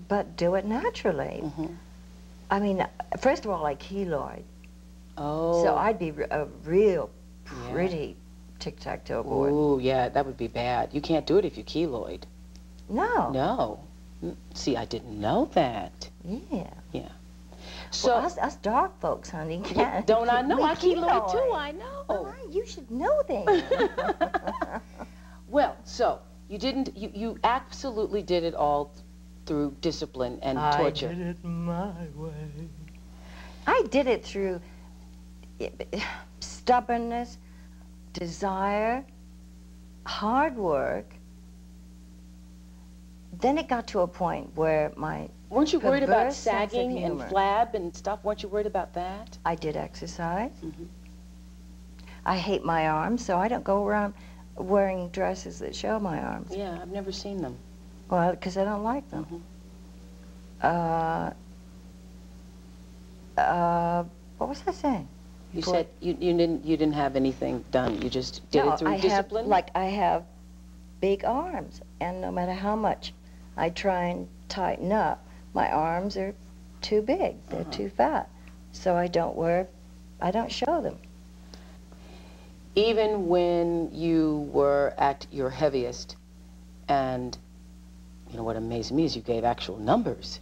But do it naturally. I mean, first of all, like keloid. Oh. So I'd be a real pretty tic-tac-toe board. Ooh, yeah, that would be bad. You can't do it if you're keloid. No. No. See, I didn't know that. Yeah. Yeah. So well, us dark folks, honey, can't. Don't I know? I keloid keloid too, I know. Well, you should know that. Well, so you didn't, you absolutely did it all through discipline and torture. I did it my way. I did it through stubbornness, desire, hard work. Then it got to a point where my Weren't you worried about perverse sense of sagging and humor. flab and stuff? Weren't you worried about that? I did exercise. I hate my arms, so I don't go around wearing dresses that show my arms. Yeah, I've never seen them. Well, because I don't like them. What was I saying? You said you didn't have anything done. You just did it through discipline? I have big arms, and no matter how much I try and tighten up, my arms are too big. They're too fat. So I don't show them. Even when you were at your heaviest, and you know what amazed me is you gave actual numbers.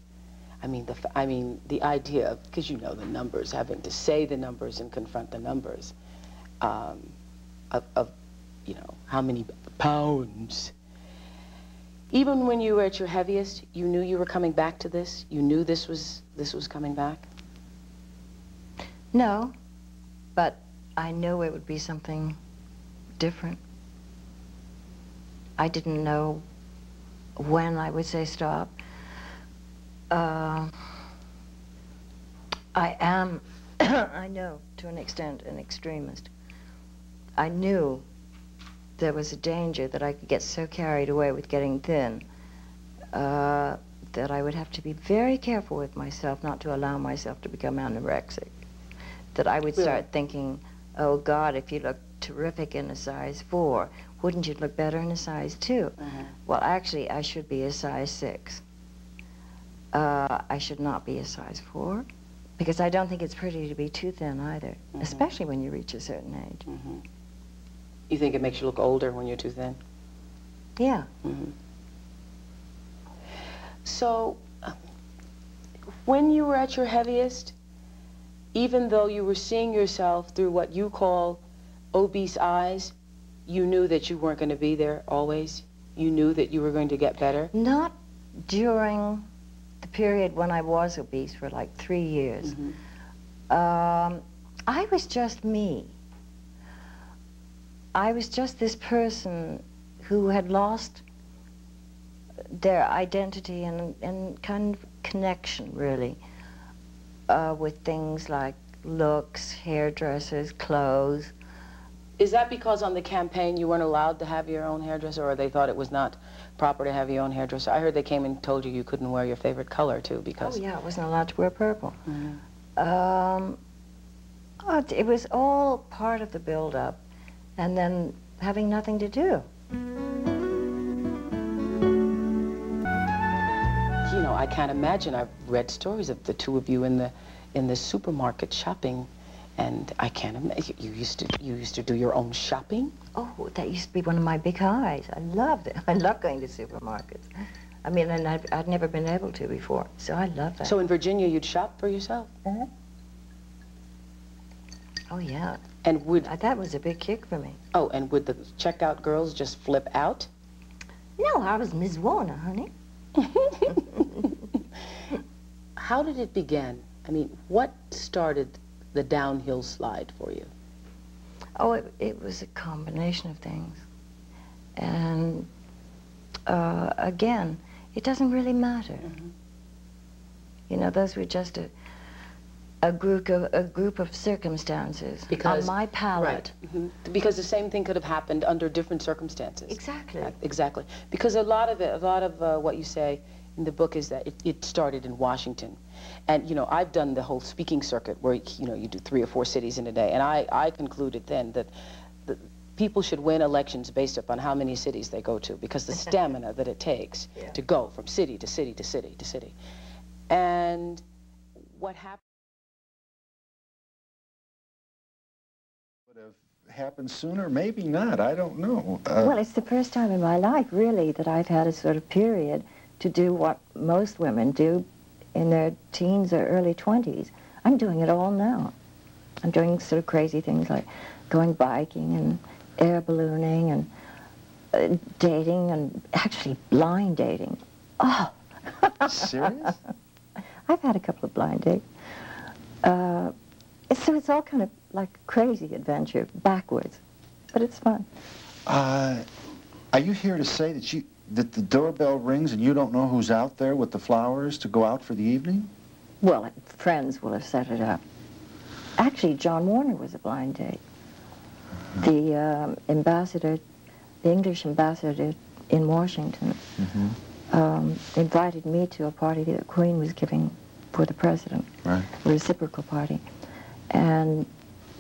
I mean the idea of, because you know the numbers, having to say the numbers and confront the numbers of you know how many pounds. Even when you were at your heaviest, you knew you were coming back to this. You knew this was coming back. No, but I knew it would be something different. I didn't know when I would say stop. I am, I know, to an extent, an extremist. I knew there was a danger that I could get so carried away with getting thin that I would have to be very careful with myself not to allow myself to become anorexic. That I would start thinking, oh God, if you look terrific in a size 4, wouldn't you look better in a size 2? Well, actually, I should be a size 6. I should not be a size 4, because I don't think it's pretty to be too thin either, especially when you reach a certain age. You think it makes you look older when you're too thin? Yeah. So, when you were at your heaviest, even though you were seeing yourself through what you call obese eyes, you knew that you weren't going to be there always? You knew that you were going to get better? Not during the period when I was obese for like 3 years. I was just me. I was just this person who had lost their identity and kind of connection, really, with things like looks, hairdressers, clothes. Is that because on the campaign you weren't allowed to have your own hairdresser, or they thought it was not proper to have your own hairdresser? I heard they came and told you you couldn't wear your favorite color, too, because... Oh, yeah, I wasn't allowed to wear purple. It was all part of the build-up, and then having nothing to do. You know, I can't imagine. I've read stories of the two of you in the supermarket shopping, and I can't imagine. You used to do your own shopping? Oh, that used to be one of my big highs. I loved it. I love going to supermarkets. I mean, and I'd never been able to before, so I love that. So in Virginia, you'd shop for yourself? Oh, yeah. And would... That was a big kick for me. Oh, and would the checkout girls just flip out? No, I was Ms. Warner, honey. How did it begin? I mean, what started the downhill slide for you? Oh, it was a combination of things. And, again, it doesn't really matter. You know, those were just a group of circumstances on my palette. Right. Because the same thing could have happened under different circumstances. Exactly. Exactly. Because a lot of what you say in the book is that it started in Washington. And, you know, I've done the whole speaking circuit where, you know, you do 3 or 4 cities in a day. And I concluded then that people should win elections based upon how many cities they go to, because the stamina that it takes to go from city to city to city to city. And what happened would have happened sooner, maybe not, I don't know. Well, it's the first time in my life, really, that I've had a sort of period to do what most women do in their teens or early 20s. I'm doing it all now. I'm doing sort of crazy things like going biking and air ballooning and dating and actually blind dating. Oh! Serious? I've had a couple of blind dates. So it's all kind of like crazy adventure, backwards, but it's fun. Are you here to say that the doorbell rings and you don't know who's out there with the flowers to go out for the evening? Well, friends will have set it up. Actually, John Warner was a blind date. The ambassador, the English ambassador in Washington, invited me to a party that the Queen was giving for the president, a reciprocal party. And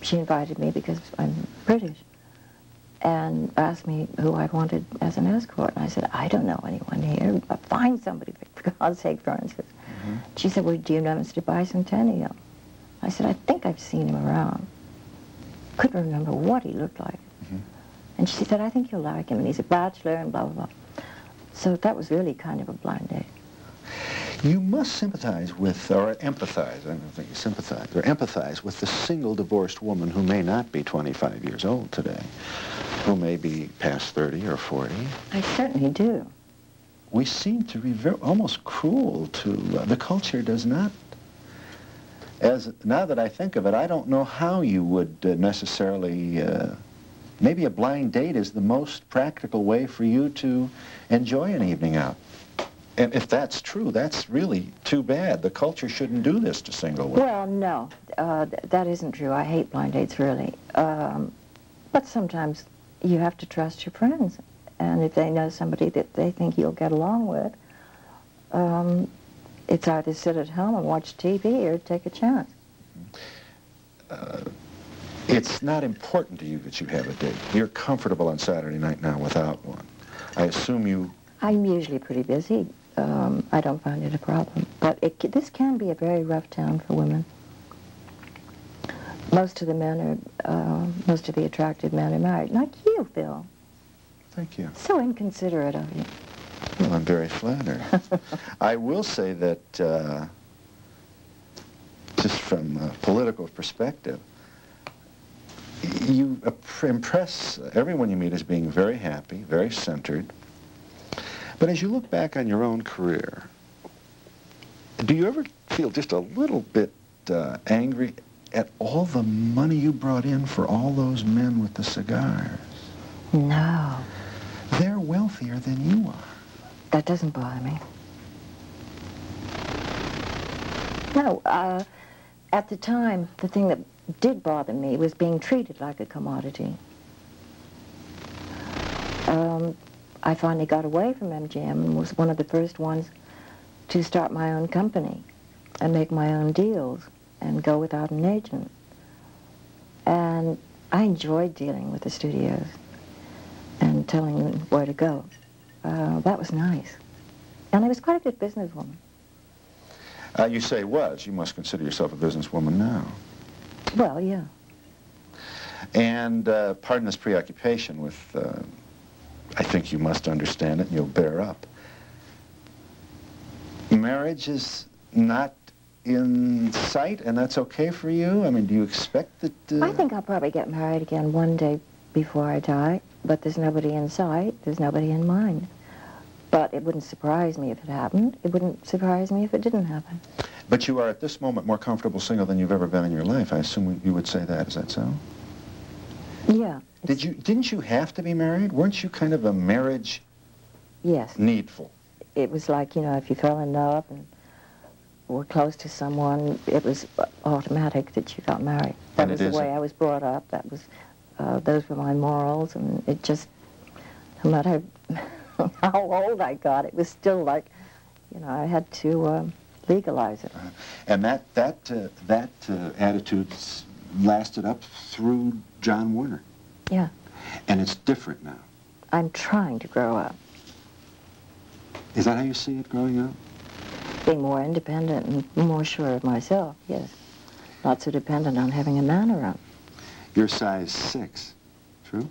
she invited me because I'm British, and asked me who I wanted as an escort. And I said, I don't know anyone here, but find somebody, for God's sake, Francis. She said, well, do you know Mr. Bicentennial? I said, I think I've seen him around. Couldn't remember what he looked like. And she said, I think you'll like him, and he's a bachelor, and blah, blah, blah. So that was really kind of a blind date. You must sympathize with, or empathize, I don't think you sympathize, or empathize with the single divorced woman who may not be 25 years old today, who may be past 30 or 40. I certainly do. We seem to be almost cruel to, the culture does not. Now that I think of it, I don't know how you would necessarily, maybe a blind date is the most practical way for you to enjoy an evening out. And if that's true, that's really too bad. The culture shouldn't do this to single women. Well, no, that isn't true. I hate blind dates, really. But sometimes you have to trust your friends. And if they know somebody that they think you'll get along with, it's either sit at home and watch TV or take a chance. It's not important to you that you have a date. You're comfortable on Saturday night now without one. I assume you... I'm usually pretty busy. I don't find it a problem. But this can be a very rough town for women. Most of the men are, most of the attractive men are married. Like you, Bill. Thank you. So inconsiderate of you. Well, I'm very flattered. I will say that, just from a political perspective, you impress everyone you meet as being very happy, very centered. But as you look back on your own career, do you ever feel just a little bit angry at all the money you brought in for all those men with the cigars? No. They're wealthier than you are. That doesn't bother me. No, at the time, the thing that did bother me was being treated like a commodity. I finally got away from MGM and was one of the first ones to start my own company and make my own deals and go without an agent. And I enjoyed dealing with the studios and telling them where to go. That was nice. And I was quite a good businesswoman. You say was. You must consider yourself a businesswoman now. Well, yeah. And pardon this preoccupation with, I think you must understand it and you'll bear up. Marriage is not in sight and that's okay for you? I mean, do you expect that... I think I'll probably get married again one day before I die, but there's nobody in sight, there's nobody in mind. But it wouldn't surprise me if it happened. It wouldn't surprise me if it didn't happen. But you are at this moment more comfortable single than you've ever been in your life. I assume you would say that. Is that so? Yeah. Didn't you have to be married? Weren't you kind of a marriage Yes. needful? It was like, you know, if you fell in love and were close to someone, it was automatic that you got married. That was the way I was brought up. That was, those were my morals, and it just, no matter how old I got, it was still like, you know, I had to legalize it. And that attitude lasted up through John Warner. Yeah. And it's different now. I'm trying to grow up, Is that how you see it growing up? being more independent and more sure of myself, yes. Not so dependent on having a man around. You're size 6, true?